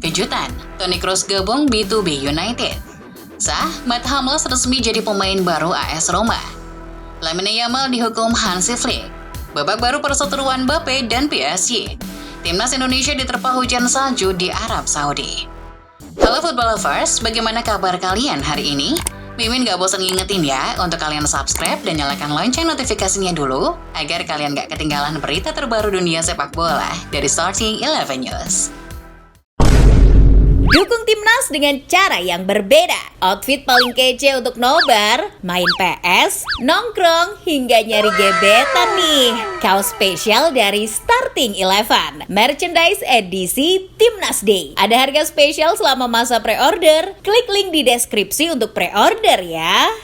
Kejutan, Toni Kroos gabung B2B United. Sah, Matt Hummels resmi jadi pemain baru AS Roma. Lamine Yamal dihukum Hansi Flick. Babak baru perseteruan Mbappe dan PSG. Timnas Indonesia diterpa hujan salju di Arab Saudi. Halo Football Lovers, bagaimana kabar kalian hari ini? Mimin gak bosan ngingetin ya untuk kalian subscribe dan nyalakan lonceng notifikasinya dulu agar kalian gak ketinggalan berita terbaru dunia sepak bola dari Starting 11 News. Dukung Timnas dengan cara yang berbeda. Outfit paling kece untuk nobar, main PS, nongkrong, hingga nyari gebetan nih. Kaos spesial dari Starting 11, merchandise edisi Timnas Day. Ada harga spesial selama masa pre-order. Klik link di deskripsi untuk pre-order ya.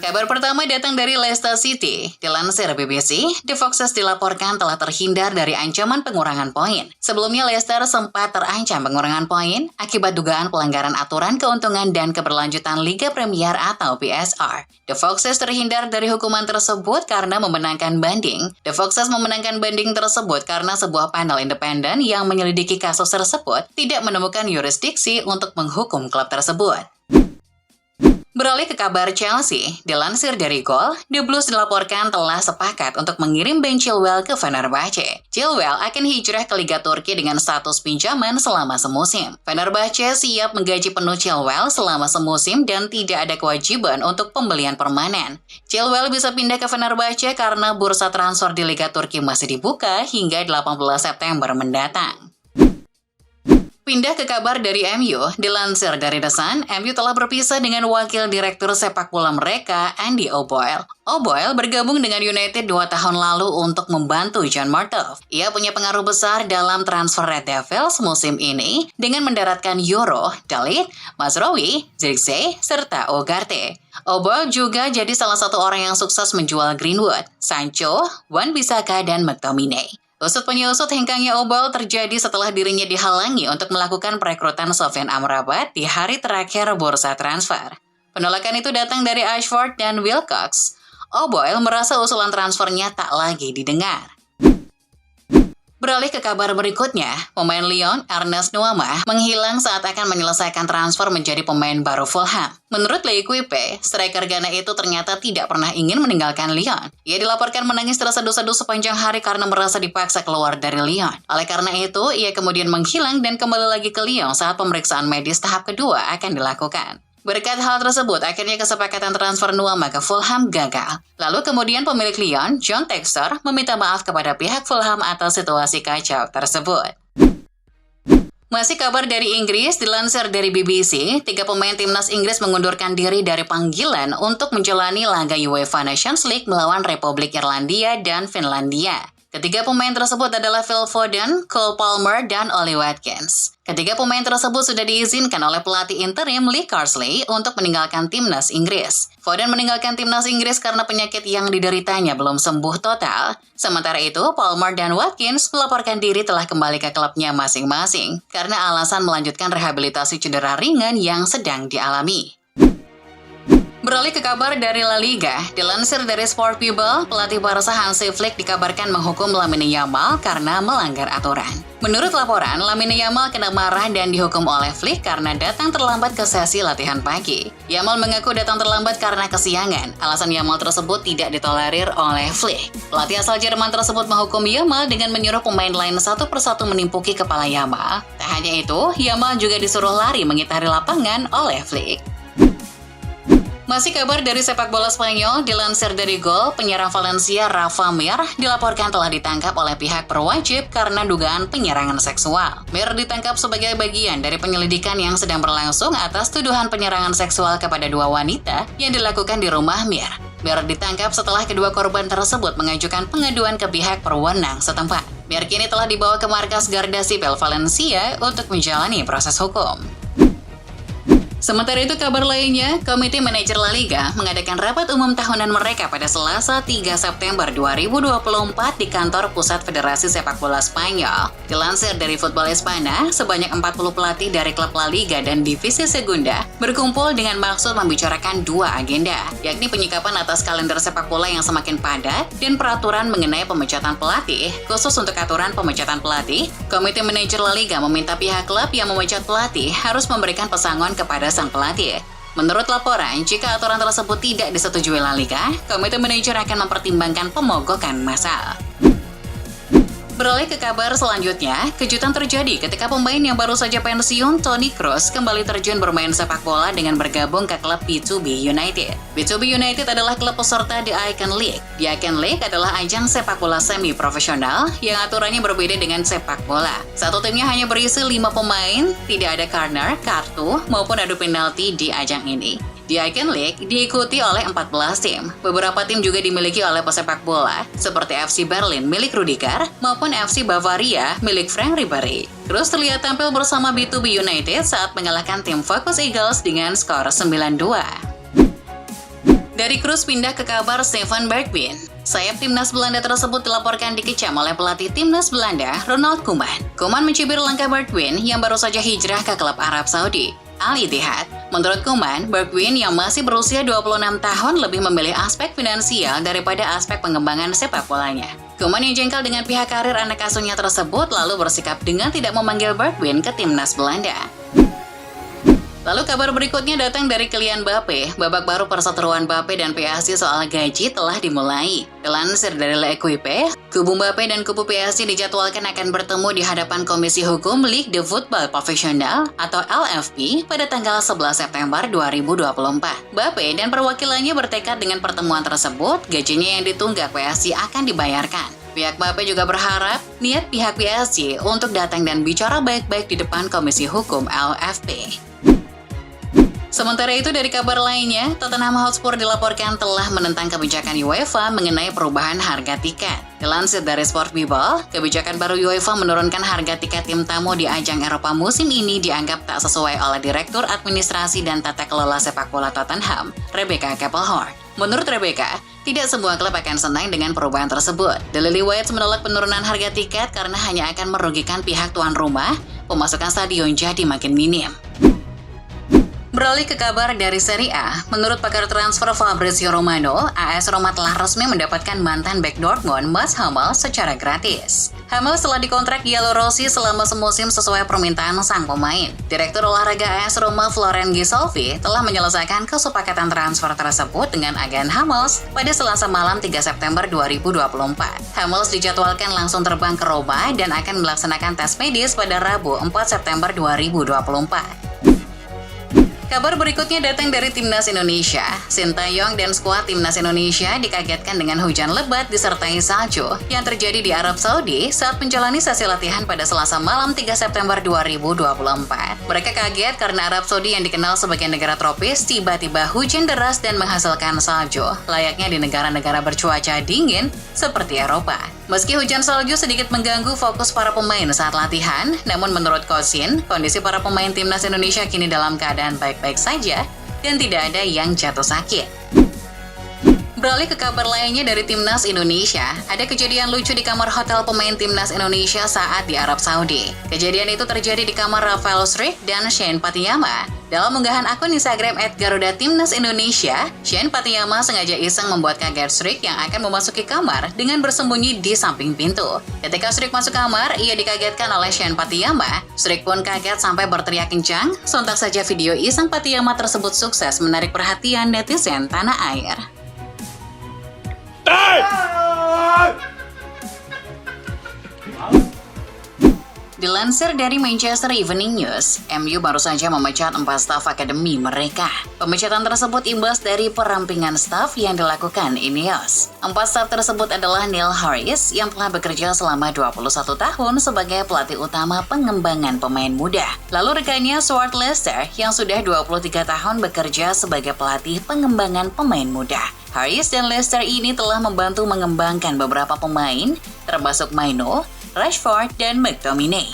Kabar pertama datang dari Leicester City. Dilansir BBC, The Foxes dilaporkan telah terhindar dari ancaman pengurangan poin. Sebelumnya Leicester sempat terancam pengurangan poin akibat dugaan pelanggaran aturan keuntungan dan keberlanjutan Liga Premier atau PSR. The Foxes terhindar dari hukuman tersebut karena memenangkan banding. The Foxes memenangkan banding tersebut karena sebuah panel independen yang menyelidiki kasus tersebut tidak menemukan yurisdiksi untuk menghukum klub tersebut. Beralih ke kabar Chelsea, dilansir dari Goal, The Blues dilaporkan telah sepakat untuk mengirim Ben Chilwell ke Fenerbahce. Chilwell akan hijrah ke Liga Turki dengan status pinjaman selama semusim. Fenerbahce siap menggaji penuh Chilwell selama semusim dan tidak ada kewajiban untuk pembelian permanen. Chilwell bisa pindah ke Fenerbahce karena bursa transfer di Liga Turki masih dibuka hingga 18 September mendatang. Pindah ke kabar dari MU, dilansir dari The Sun, MU telah berpisah dengan wakil direktur sepak bola mereka, Andy O'Boyle. O'Boyle bergabung dengan United 2 tahun lalu untuk membantu John Murtough. Ia punya pengaruh besar dalam transfer Red Devils musim ini dengan mendaratkan Euro, Dalit, Mazraoui, Zirkzee, serta Ugarte. O'Boyle juga jadi salah satu orang yang sukses menjual Greenwood, Sancho, Wan-Bissaka, dan McTominay. Usut penyusut hengkangnya O'Boyle terjadi setelah dirinya dihalangi untuk melakukan perekrutan Sofyan Amrabat di hari terakhir bursa transfer. Penolakan itu datang dari Ashford dan Wilcox. O'Boyle merasa usulan transfernya tak lagi didengar. Beralih ke kabar berikutnya, pemain Lyon, Ernest Nuamah, menghilang saat akan menyelesaikan transfer menjadi pemain baru Fulham. Menurut L'Equipe, striker Ghana itu ternyata tidak pernah ingin meninggalkan Lyon. Ia dilaporkan menangis terseduh-seduh sepanjang hari karena merasa dipaksa keluar dari Lyon. Oleh karena itu, ia kemudian menghilang dan kembali lagi ke Lyon saat pemeriksaan medis tahap kedua akan dilakukan. Berkat hal tersebut, akhirnya kesepakatan transfer Nuamah ke Fulham gagal. Lalu kemudian pemilik Lyon, John Textor, meminta maaf kepada pihak Fulham atas situasi kacau tersebut. Masih kabar dari Inggris, dilansir dari BBC, 3 pemain timnas Inggris mengundurkan diri dari panggilan untuk menjalani laga UEFA Nations League melawan Republik Irlandia dan Finlandia. Ketiga pemain tersebut adalah Phil Foden, Cole Palmer, dan Ollie Watkins. Ketiga pemain tersebut sudah diizinkan oleh pelatih interim Lee Carsley untuk meninggalkan timnas Inggris. Foden meninggalkan timnas Inggris karena penyakit yang dideritanya belum sembuh total. Sementara itu, Palmer dan Watkins melaporkan diri telah kembali ke klubnya masing-masing karena alasan melanjutkan rehabilitasi cedera ringan yang sedang dialami. Beralih ke kabar dari La Liga, dilansir dari Sport People, pelatih Barca Hansi Flick dikabarkan menghukum Lamine Yamal karena melanggar aturan. Menurut laporan, Lamine Yamal kena marah dan dihukum oleh Flick karena datang terlambat ke sesi latihan pagi. Yamal mengaku datang terlambat karena kesiangan. Alasan Yamal tersebut tidak ditolerir oleh Flick. Pelatih asal Jerman tersebut menghukum Yamal dengan menyuruh pemain lain satu persatu menimpuki kepala Yamal. Tak hanya itu, Yamal juga disuruh lari mengitari lapangan oleh Flick. Masih kabar dari sepak bola Spanyol, dilansir dari Goal, penyerang Valencia Rafa Mir dilaporkan telah ditangkap oleh pihak berwajib karena dugaan penyerangan seksual. Mir ditangkap sebagai bagian dari penyelidikan yang sedang berlangsung atas tuduhan penyerangan seksual kepada 2 wanita yang dilakukan di rumah Mir. Mir ditangkap setelah kedua korban tersebut mengajukan pengaduan ke pihak berwenang setempat. Mir kini telah dibawa ke markas Garda Sipil Valencia untuk menjalani proses hukum. Sementara itu kabar lainnya, Komite Manajer La Liga mengadakan rapat umum tahunan mereka pada Selasa 3 September 2024 di kantor Pusat Federasi Sepak Bola Spanyol. Dilansir dari Football Espana, sebanyak 40 pelatih dari klub La Liga dan Divisi Segunda berkumpul dengan maksud membicarakan dua agenda, yakni penyikapan atas kalender sepak bola yang semakin padat dan peraturan mengenai pemecatan pelatih. Khusus untuk aturan pemecatan pelatih, Komite Manajer La Liga meminta pihak klub yang memecat pelatih harus memberikan pesangon kepada sang pelatih. Menurut laporan, jika aturan tersebut tidak disetujui La Liga, Komite Manajer akan mempertimbangkan pemogokan massal. Beralih ke kabar selanjutnya, kejutan terjadi ketika pemain yang baru saja pensiun, Toni Kroos, kembali terjun bermain sepak bola dengan bergabung ke klub B2B United. B2B United adalah klub peserta The Icon League. The Icon League adalah ajang sepak bola semi-profesional yang aturannya berbeda dengan sepak bola. Satu timnya hanya berisi 5 pemain, tidak ada corner, kartu, maupun adu penalti di ajang ini. The Icon League diikuti oleh 14 tim. Beberapa tim juga dimiliki oleh pesepak bola, seperti FC Berlin milik Rudiger maupun FC Bavaria milik Frank Ribery. Kroos terlihat tampil bersama B2B United saat mengalahkan tim Focus Eagles dengan skor 9-2. Dari Kroos pindah ke kabar Steven Bergwijn. Sayap timnas Belanda tersebut dilaporkan dikecam oleh pelatih timnas Belanda, Ronald Koeman. Koeman mencibir langkah Bergwijn yang baru saja hijrah ke klub Arab Saudi, Al Ittihad. Menurut Koeman, Bergwijn yang masih berusia 26 tahun lebih memilih aspek finansial daripada aspek pengembangan sepak bolanya. Koeman yang jengkel dengan pihak karir anak asuhnya tersebut lalu bersikap dengan tidak memanggil Bergwijn ke timnas Belanda. Lalu kabar berikutnya datang dari Kylian Mbappe. Babak baru perseteruan Mbappe dan PSG soal gaji telah dimulai. Dilansir dari L'Equipe, kubu Mbappe dan kubu PSG dijadwalkan akan bertemu di hadapan Komisi Hukum Ligue de Football Professionnel atau LFP pada tanggal 11 September 2024. Mbappe dan perwakilannya bertekad dengan pertemuan tersebut, gajinya yang ditunggak PSG akan dibayarkan. Pihak Mbappe juga berharap niat pihak PSG untuk datang dan bicara baik-baik di depan Komisi Hukum LFP. Sementara itu dari kabar lainnya, Tottenham Hotspur dilaporkan telah menentang kebijakan UEFA mengenai perubahan harga tiket. Dilansir dari Sport Bible, kebijakan baru UEFA menurunkan harga tiket tim tamu di ajang Eropa musim ini dianggap tak sesuai oleh Direktur Administrasi dan Tata Kelola Sepak Bola Tottenham, Rebecca Keppelhorn. Menurut Rebecca, tidak semua klub akan senang dengan perubahan tersebut. The Lily-Whites menolak penurunan harga tiket karena hanya akan merugikan pihak tuan rumah, pemasukan stadion jadi makin minim. Beralih ke kabar dari Serie A, menurut pakar transfer Fabrizio Romano, AS Roma telah resmi mendapatkan mantan bek Dortmund Mats Hummels secara gratis. Hummels telah dikontrak Yellow-Rossi selama semusim sesuai permintaan sang pemain. Direktur olahraga AS Roma Florent Gisolfi telah menyelesaikan kesepakatan transfer tersebut dengan agen Hummels pada Selasa malam 3 September 2024. Hummels dijadwalkan langsung terbang ke Roma dan akan melaksanakan tes medis pada Rabu 4 September 2024. Kabar berikutnya datang dari Timnas Indonesia. Sintayong dan skuad Timnas Indonesia dikagetkan dengan hujan lebat disertai salju yang terjadi di Arab Saudi saat menjalani sesi latihan pada Selasa malam 3 September 2024. Mereka kaget karena Arab Saudi yang dikenal sebagai negara tropis tiba-tiba hujan deras dan menghasilkan salju, layaknya di negara-negara bercuaca dingin seperti Eropa. Meski hujan salju sedikit mengganggu fokus para pemain saat latihan, namun menurut Coach Shin, kondisi para pemain Timnas Indonesia kini dalam keadaan baik-baik saja dan tidak ada yang jatuh sakit. Beralih ke kabar lainnya dari Timnas Indonesia, ada kejadian lucu di kamar hotel pemain Timnas Indonesia saat di Arab Saudi. Kejadian itu terjadi di kamar Rafael Struijk dan Shane Patiyama. Dalam unggahan akun Instagram @GarudaTimnasIndonesia, Shane Patiyama sengaja iseng membuat kaget Struijk yang akan memasuki kamar dengan bersembunyi di samping pintu. Ketika Struijk masuk kamar, ia dikagetkan oleh Shane Patiyama. Struijk pun kaget sampai berteriak kencang. Sontak saja video iseng Patiyama tersebut sukses menarik perhatian netizen tanah air. Dilansir dari Manchester Evening News, MU baru saja memecat 4 staf akademi mereka. Pemecatan tersebut imbas dari perampingan staf yang dilakukan Ineos. 4 staf tersebut adalah Neil Harris yang telah bekerja selama 21 tahun sebagai pelatih utama pengembangan pemain muda. Lalu rekannya Stuart Lester yang sudah 23 tahun bekerja sebagai pelatih pengembangan pemain muda. Harris dan Lester ini telah membantu mengembangkan beberapa pemain, termasuk Maino, Rashford, dan McTominay.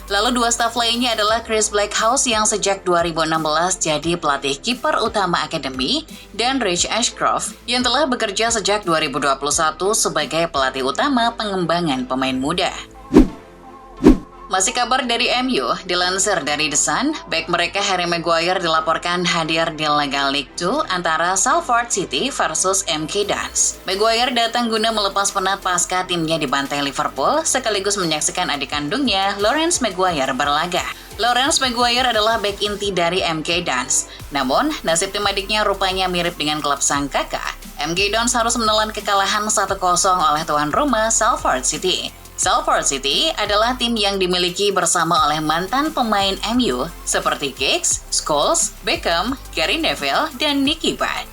Lalu dua staf lainnya adalah Chris Blackhouse yang sejak 2016 jadi pelatih kiper utama akademi dan Rich Ashcroft yang telah bekerja sejak 2021 sebagai pelatih utama pengembangan pemain muda. Masih kabar dari MU, dilansir dari The Sun, bek mereka Harry Maguire dilaporkan hadir di laga League 2 antara Salford City versus MK Dons. Maguire datang guna melepas penat pasca timnya dibantai Liverpool, sekaligus menyaksikan adik kandungnya, Lawrence Maguire, berlaga. Lawrence Maguire adalah bek inti dari MK Dons. Namun, nasib tim adiknya rupanya mirip dengan klub sang kakak. MK Dons harus menelan kekalahan 1-0 oleh tuan rumah Salford City. Salford City adalah tim yang dimiliki bersama oleh mantan pemain MU seperti Giggs, Scholes, Beckham, Gary Neville, dan Nicky Butt.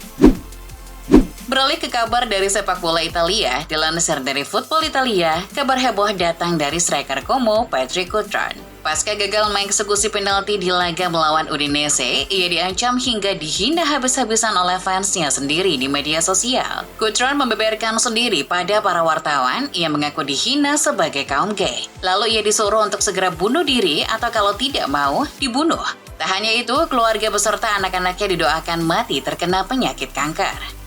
Beralih ke kabar dari sepak bola Italia, dilansir dari Football Italia, kabar heboh datang dari striker Como, Patrick Cutrone. Pasca gagal mengeksekusi penalti di laga melawan Udinese, ia diancam hingga dihina habis-habisan oleh fansnya sendiri di media sosial. Cutrone membeberkan sendiri pada para wartawan, ia mengaku dihina sebagai kaum gay. Lalu ia disuruh untuk segera bunuh diri atau kalau tidak mau, dibunuh. Tak hanya itu, keluarga beserta anak-anaknya didoakan mati terkena penyakit kanker.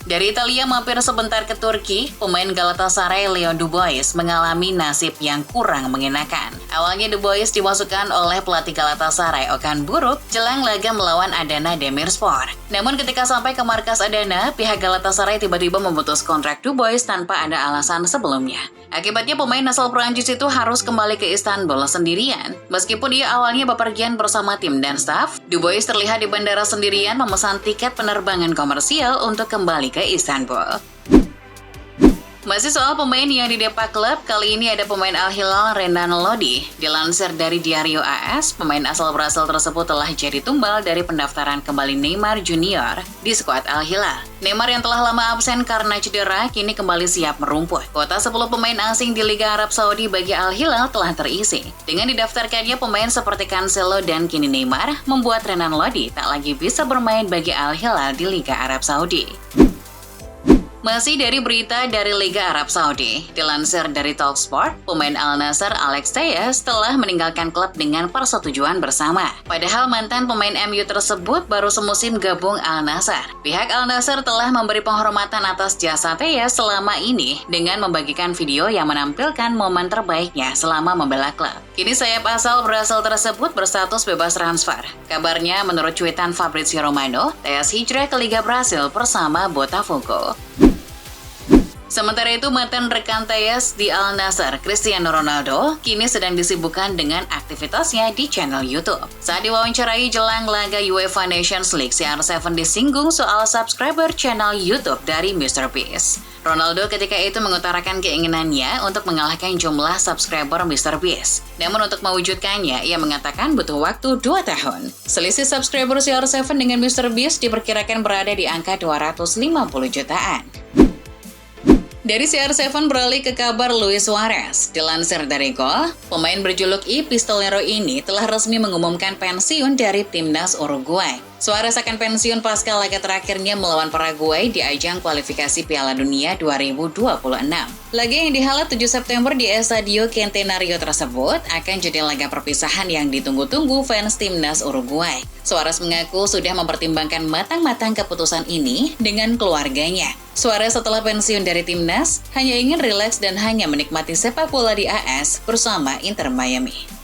Dari Italia mampir sebentar ke Turki, pemain Galatasaray Leon Dubois mengalami nasib yang kurang mengenakan. Awalnya Dubois dimasukkan oleh pelatih Galatasaray Okan Buruk jelang laga melawan Adana Demirspor. Namun ketika sampai ke markas Adana, pihak Galatasaray tiba-tiba memutus kontrak Dubois tanpa ada alasan sebelumnya. Akibatnya pemain asal Prancis itu harus kembali ke Istanbul sendirian. Meskipun ia awalnya bepergian bersama tim dan staf, Dubois terlihat di bandara sendirian memesan tiket penerbangan komersial untuk kembali ke Istanbul. Masih soal pemain yang didepak klub, kali ini ada pemain Al Hilal Renan Lodi. Dilansir dari Diario AS, pemain asal Brasil tersebut telah jadi tumbal dari pendaftaran kembali Neymar Junior di skuad Al Hilal. Neymar yang telah lama absen karena cedera, kini kembali siap merumput. Kuota 10 pemain asing di Liga Arab Saudi bagi Al Hilal telah terisi. Dengan didaftarkannya pemain seperti Cancelo dan kini Neymar, membuat Renan Lodi tak lagi bisa bermain bagi Al Hilal di Liga Arab Saudi. Masih dari berita dari Liga Arab Saudi, dilansir dari Talksport, pemain Al Nassr Alex Telles telah meninggalkan klub dengan persetujuan bersama. Padahal mantan pemain MU tersebut baru semusim gabung Al Nassr. Pihak Al Nassr telah memberi penghormatan atas jasa Telles selama ini dengan membagikan video yang menampilkan momen terbaiknya selama membela klub. Kini sayap asal Brasil tersebut berstatus bebas transfer. Kabarnya menurut cuitan Fabrizio Romano, Telles hijrah ke Liga Brasil bersama Botafogo. Sementara itu, mantan rekan Telles di Al Nassr, Cristiano Ronaldo, kini sedang disibukkan dengan aktivitasnya di channel YouTube. Saat diwawancarai jelang laga UEFA Nations League, CR7 disinggung soal subscriber channel YouTube dari MrBeast. Ronaldo ketika itu mengutarakan keinginannya untuk mengalahkan jumlah subscriber MrBeast. Namun untuk mewujudkannya, ia mengatakan butuh waktu 2 tahun. Selisih subscriber CR7 dengan MrBeast diperkirakan berada di angka 250 jutaan. Dari CR7 beralih ke kabar Luis Suarez. Dilansir dari Gol, pemain berjuluk I Pistolero ini telah resmi mengumumkan pensiun dari timnas Uruguay. Suarez akan pensiun pasca laga terakhirnya melawan Paraguay di ajang kualifikasi Piala Dunia 2026. Laga yang dihelat 7 September di Estadio Centenario tersebut akan jadi laga perpisahan yang ditunggu-tunggu fans timnas Uruguay. Suarez mengaku sudah mempertimbangkan matang-matang keputusan ini dengan keluarganya. Suarez setelah pensiun dari timnas hanya ingin rileks dan hanya menikmati sepak bola di AS bersama Inter Miami.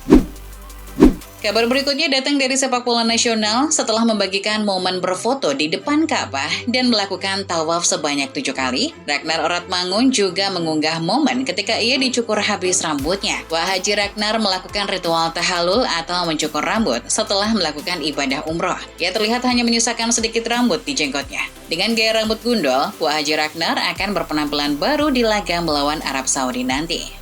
Kabar berikutnya datang dari sepak bola nasional setelah membagikan momen berfoto di depan Ka'bah dan melakukan tawaf sebanyak 7 kali. Ragnar Oratmangun juga mengunggah momen ketika ia dicukur habis rambutnya. Haji Ragnar melakukan ritual tahalul atau mencukur rambut setelah melakukan ibadah umroh. Ia terlihat hanya menyisakan sedikit rambut di jenggotnya. Dengan gaya rambut gundul, Haji Ragnar akan berpenampilan baru di laga melawan Arab Saudi nanti.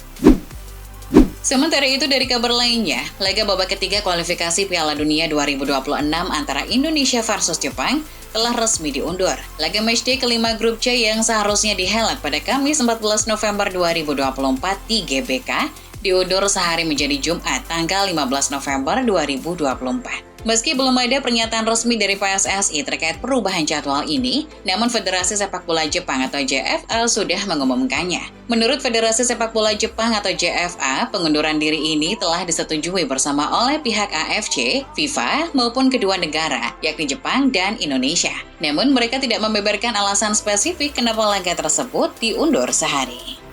Sementara itu dari kabar lainnya, laga babak ketiga kualifikasi Piala Dunia 2026 antara Indonesia versus Jepang telah resmi diundur. Laga matchday kelima grup C yang seharusnya dihelat pada Kamis 14 November 2024 di GBK diundur sehari menjadi Jumat tanggal 15 November 2024. Meski belum ada pernyataan resmi dari PSSI terkait perubahan jadwal ini, namun Federasi Sepak Bola Jepang atau JFA sudah mengumumkannya. Menurut Federasi Sepak Bola Jepang atau JFA, pengunduran diri ini telah disetujui bersama oleh pihak AFC, FIFA, maupun kedua negara, yakni Jepang dan Indonesia. Namun mereka tidak membeberkan alasan spesifik kenapa laga tersebut diundur sehari.